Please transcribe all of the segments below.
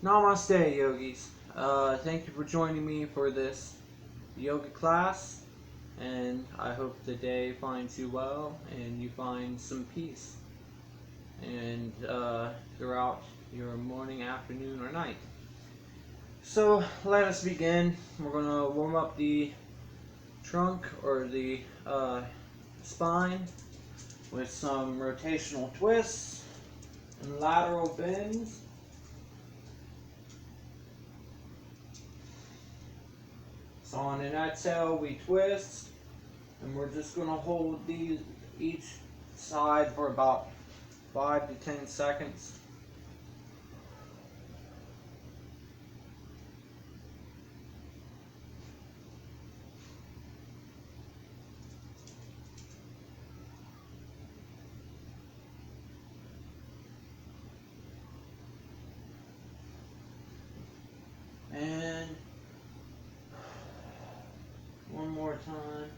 Namaste, yogis. Thank you for joining me for this yoga class, and I hope the day finds you well and you find some peace and throughout your morning, afternoon, or night. So let us begin. We're going to warm up the trunk or the spine with some rotational twists and lateral bends. So on an exhale, we twist, and we're just going to hold these each side for about 5 to 10 seconds. And one more time.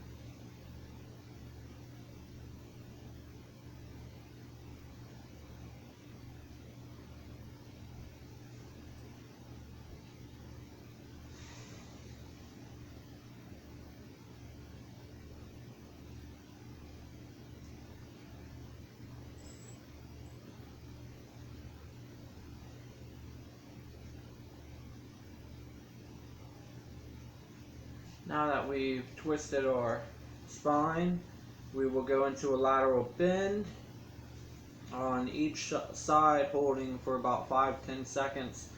Now that we've twisted our spine, we will go into a lateral bend on each side, holding for about 5-10 seconds.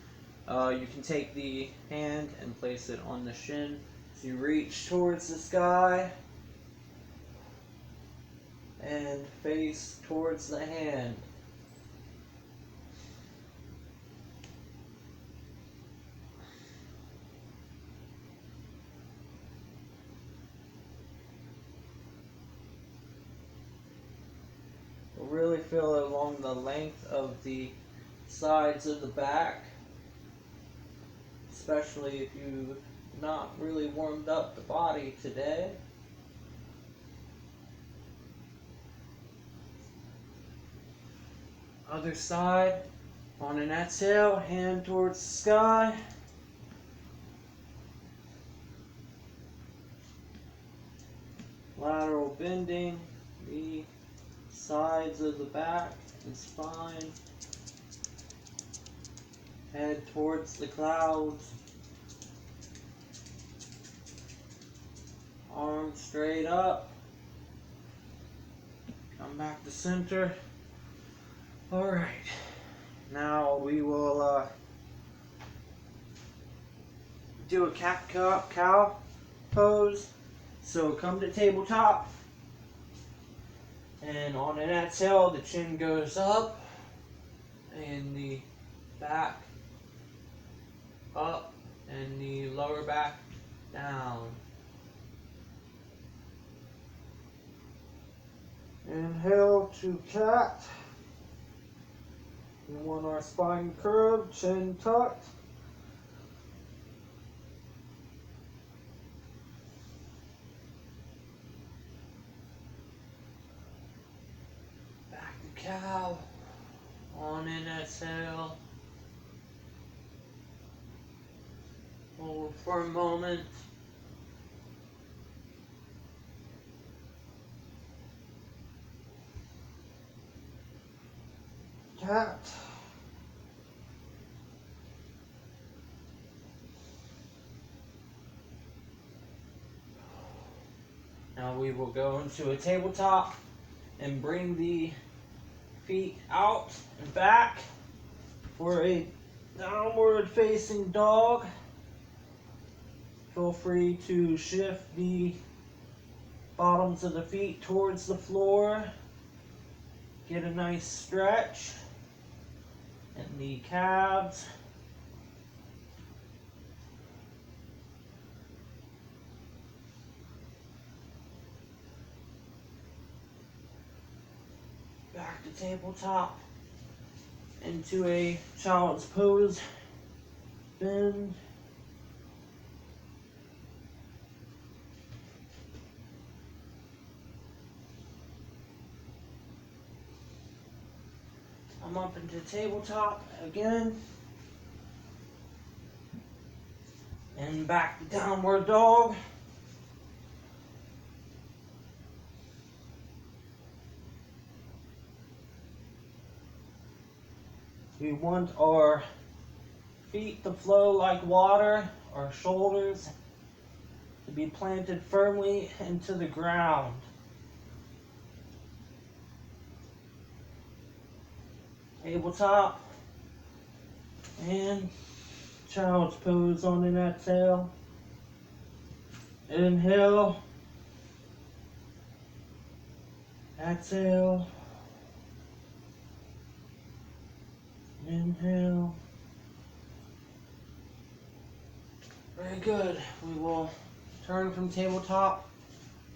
You can take the hand and place it on the shin. So you reach towards the sky and face towards the hand. Really feel it along the length of the sides of the back, especially if you've not really warmed up the body today. Other side, on an exhale, hand towards the sky. Lateral bending the sides of the back and spine. Head towards the clouds. Arms straight up. Come back to center. Alright. Now we will do a cat-cow pose. So come to tabletop. And on an exhale, the chin goes up and the back up and the lower back down. Inhale to cat. We want our spine curved, chin tucked. Cow on an exhale. Hold for a moment. Cat. Now we will go into a tabletop and bring the feet out and back for a downward facing dog. Feel free to shift the bottoms of the feet towards the floor. Get a nice stretch in the calves. Back to tabletop into a child's pose. Bend. I'm up into tabletop again. And back to downward dog. We want our feet to flow like water, our shoulders to be planted firmly into the ground. Tabletop and child's pose on an exhale. Inhale. Exhale. Inhale. Very good. We will turn from tabletop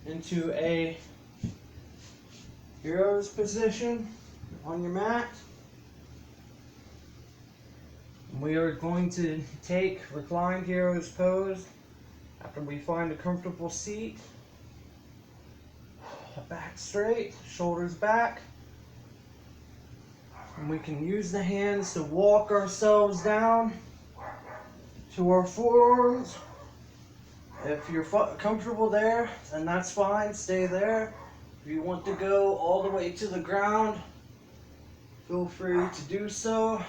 into a hero's position on your mat. We are going to take reclined hero's pose after we find a comfortable seat. Back straight, shoulders back. And we can use the hands to walk ourselves down to our forearms. If you're comfortable there, then that's fine, stay there. If you want to go all the way to the ground, feel free to do so.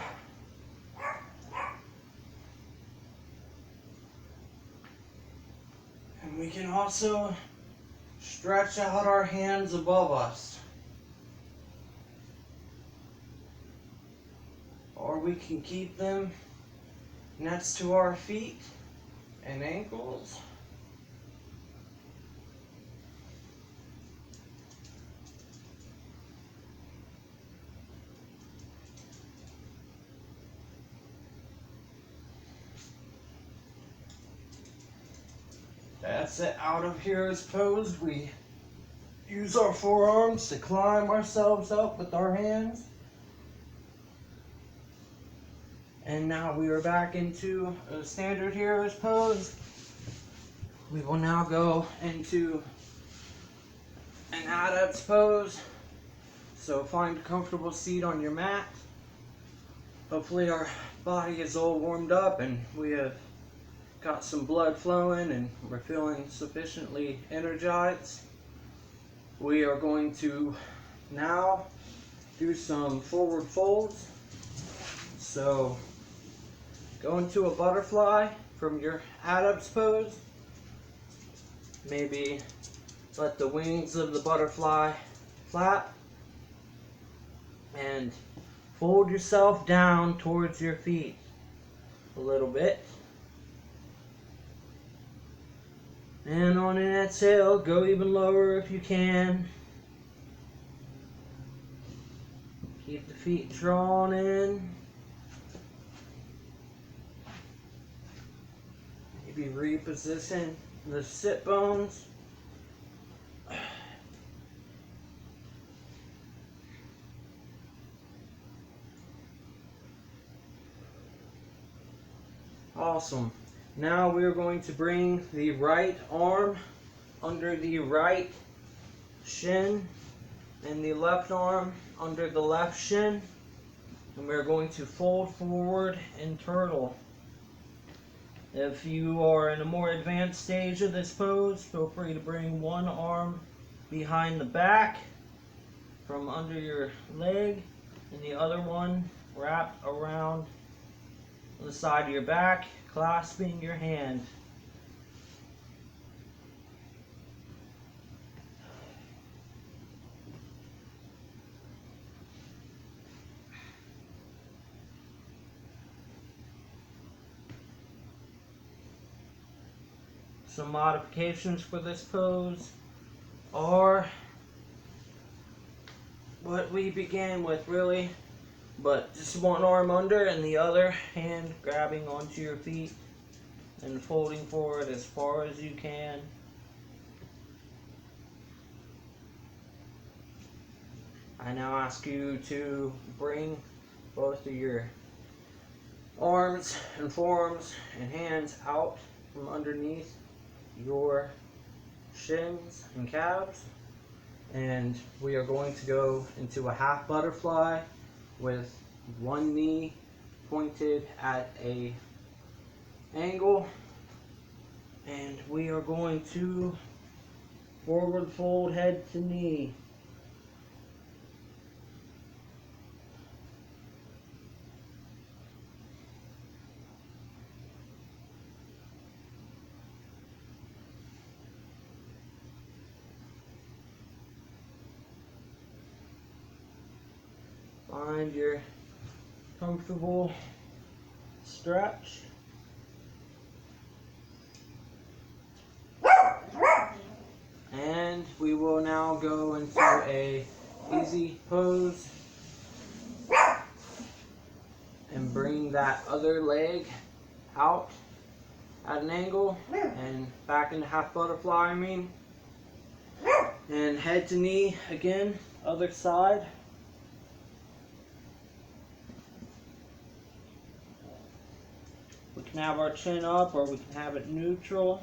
And we can also stretch out our hands above us. Or we can keep them next to our feet and ankles. That's it. Out of hero's pose, we use our forearms to climb ourselves up with our hands. And now we are back into a standard hero's pose. We will now go into an adept's pose. So find a comfortable seat on your mat. Hopefully our body is all warmed up and we have got some blood flowing and we're feeling sufficiently energized. We are going to now do some forward folds. So go into a butterfly from your adept's pose. Maybe let the wings of the butterfly flap and fold yourself down towards your feet a little bit. And on an exhale, go even lower if you can. Keep the feet drawn in. Maybe reposition the sit bones. Awesome. Now we're going to bring the right arm under the right shin and the left arm under the left shin. And we're going to fold forward and turtle. If you are in a more advanced stage of this pose, feel free to bring one arm behind the back from under your leg and the other one wrapped around the side of your back, clasping your hand. Some modifications for this pose are what we began with, really, but just one arm under and the other hand grabbing onto your feet and folding forward as far as you can. I now ask you to bring both of your arms and forearms and hands out from underneath your shins and calves, and we are going to go into a half butterfly with one knee pointed at a angle And we are going to forward fold head to knee. Find your comfortable stretch. And we will now go into a easy pose and bring that other leg out at an angle and back into half butterfly, and head to knee again, other side. We can have our chin up or we can have it neutral.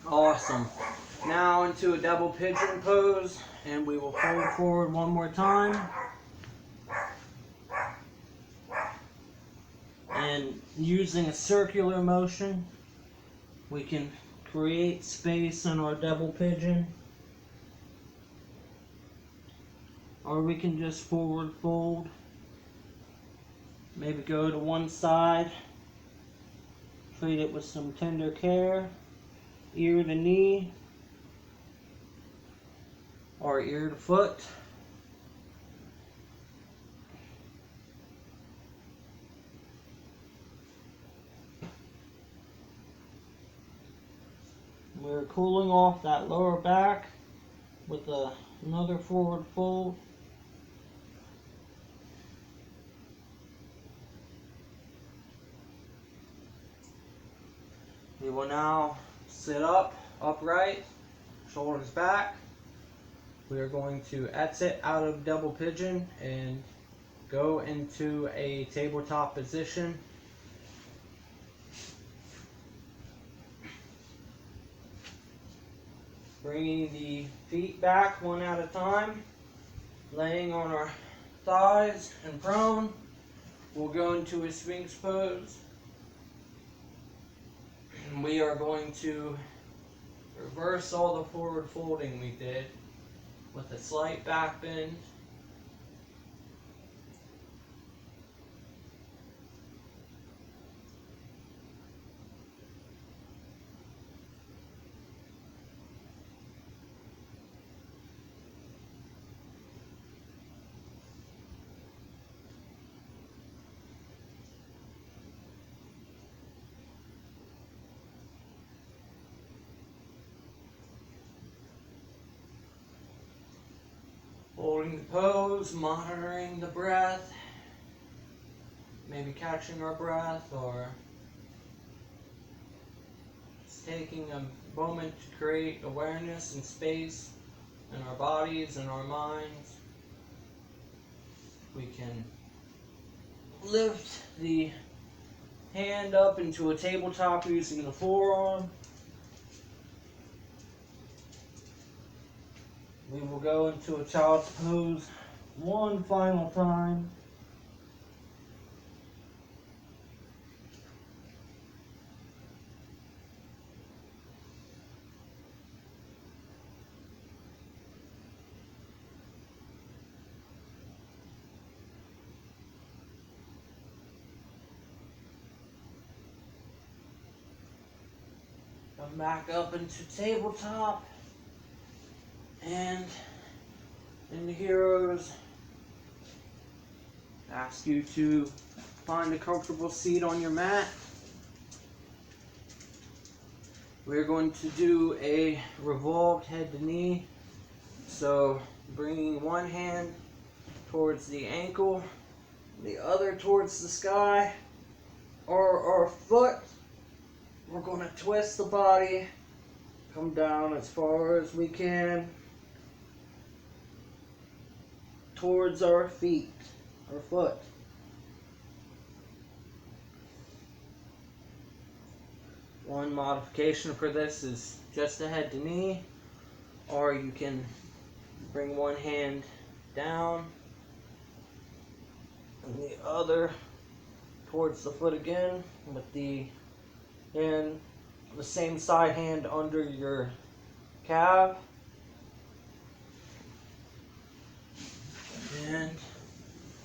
Awesome. Now into a double pigeon pose, and we will fold forward one more time. And using a circular motion, we can create space in our double pigeon. Or we can just forward fold. Maybe go to one side. Treat it with some tender care. Ear to knee. Or ear to foot. We're cooling off that lower back with another forward fold. We will now sit up, upright, shoulders back. We are going to exit out of double pigeon and go into a tabletop position. Bringing the feet back one at a time, laying on our thighs and prone. We'll go into a Sphinx pose. And we are going to reverse all the forward folding we did with a slight back bend. Holding the pose, monitoring the breath, maybe catching our breath, or just taking a moment to create awareness and space in our bodies and our minds. We can lift the hand up into a tabletop using the forearm. We will go into a child's pose one final time. Come back up into tabletop. And in the heroes, ask you to find a comfortable seat on your mat. We're going to do a revolved head to knee. So bringing one hand towards the ankle, the other towards the sky, or our foot. We're going to twist the body, come down as far as we can. towards our feet, our foot. One modification for this is just a head to knee, or you can bring one hand down and the other towards the foot again, with the same side hand under your calf. And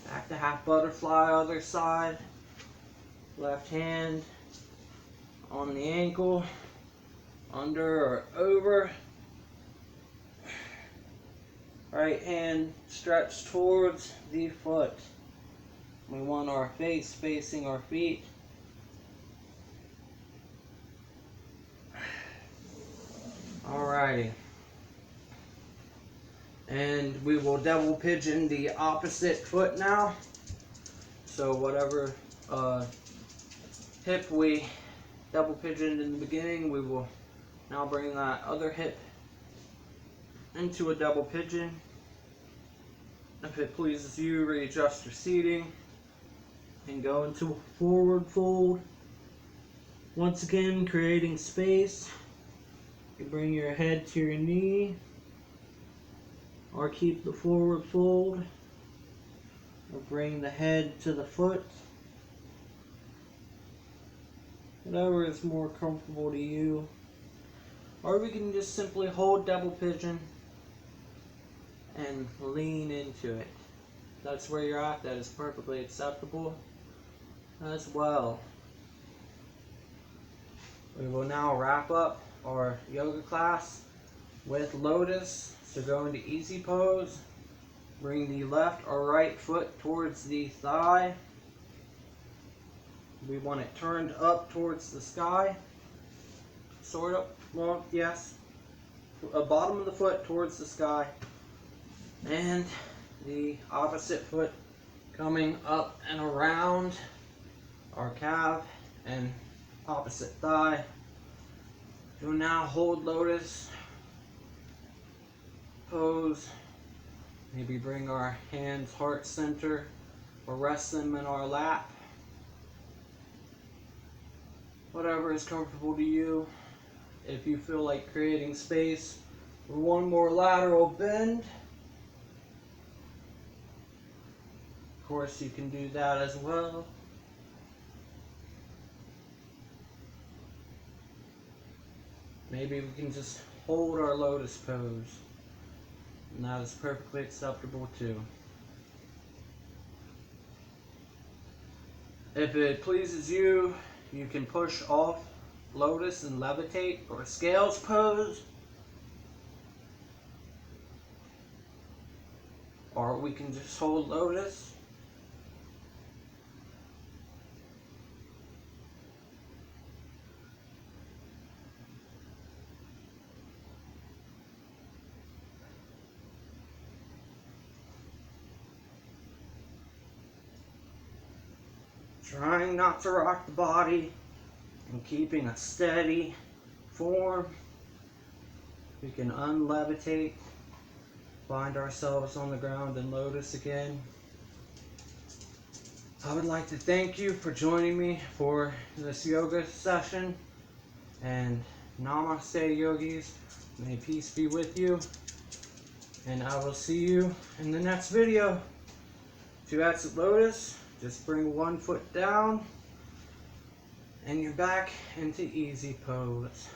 back to half butterfly, other side. Left hand on the ankle, under or over. Right hand stretched towards the foot. We want our face facing our feet. Alrighty. And we will double pigeon the opposite foot now. So whatever hip we double pigeoned in the beginning, we will now bring that other hip into a double pigeon. If it pleases you, readjust your seating and go into a forward fold. Once again, creating space. You bring your head to your knee, or keep the forward fold, or bring the head to the foot. Whatever is more comfortable to you. Or we can just simply hold double pigeon and lean into it. If that's where you're at, that is perfectly acceptable as well. We will now wrap up our yoga class with lotus. So go into easy pose. Bring the left or right foot towards the thigh. We want it turned up towards the sky. Sort of. Well, yes. Bottom of the foot towards the sky. And the opposite foot coming up and around our calf and opposite thigh. So now hold lotus pose. Maybe bring our hands heart center or rest them in our lap. Whatever is comfortable to you. If you feel like creating space for one more lateral bend, of course you can do that as well. Maybe we can just hold our lotus pose, and that is perfectly acceptable too. If it pleases you, you can push off lotus and levitate, or scales pose. Or we can just hold lotus. Trying not to rock the body and keeping a steady form. We can unlevitate, find ourselves on the ground in lotus again. I would like to thank you for joining me for this yoga session, and namaste yogis. May peace be with you, and I will see you in the next video. To exit lotus, just bring one foot down and you're back into easy pose.